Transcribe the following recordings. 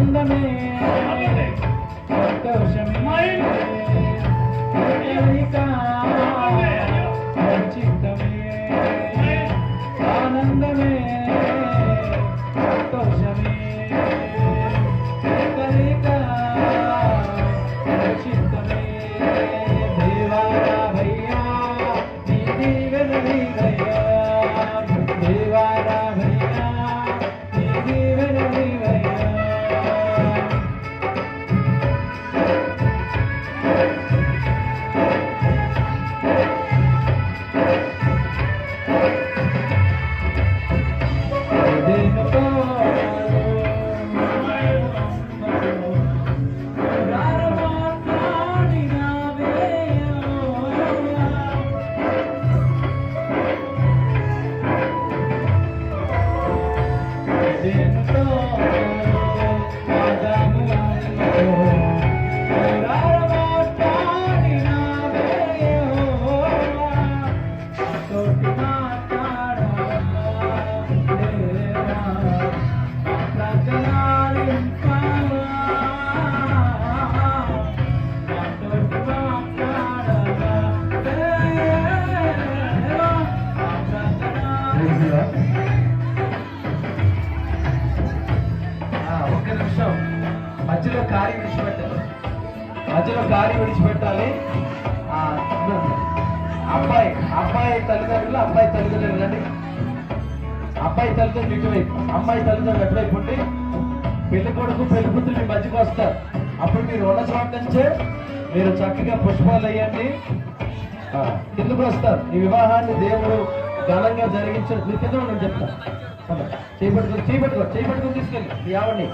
ఆనందమే సంతోషమే చిత్తమే ఆనందమే సంతోషమే చిత్తమే దేవారా భయ్యా నీ దీవెన నీవయ్యా దేవారా భయ్యా నీ దీవెన నీవయ్యా ఒక్క నిమిషం మధ్యలో కారి విడిచిపెట్టాలి అబ్బాయి తల్లిదండ్రులు కానీ అబ్బాయి తల్లిదండ్రులు ఇటువైపు అమ్మాయి తల్లిదండ్రులు ఎటువైపు ఉండి పెళ్లి కొడుకు పెళ్లి కూతురు మీ మధ్యకు వస్తారు. అప్పుడు మీరు ఉన్న చోట నుంచే మీరు చక్కగా పుష్పాలు వేయండి కిందకు వస్తారు. ఈ వివాహాన్ని దేవుడు ఘనంగా జరిగించారు. మీరు కింద ఉండని చెప్తాను చేపట్టుకొని తీసుకెళ్ళి ఈ ఆవిడ్ని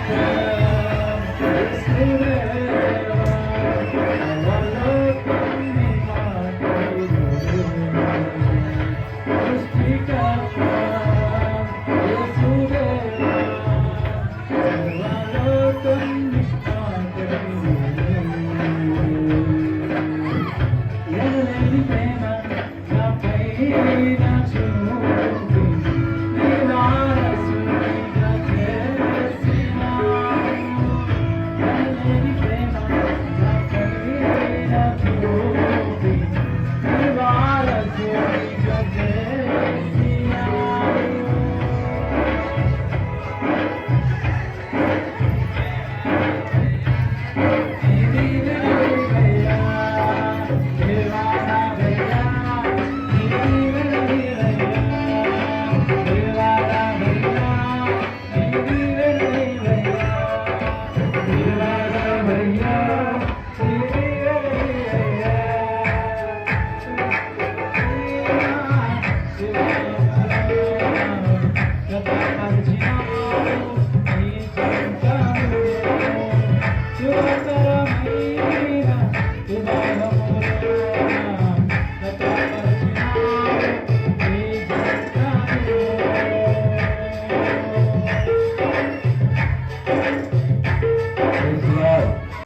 Yeah.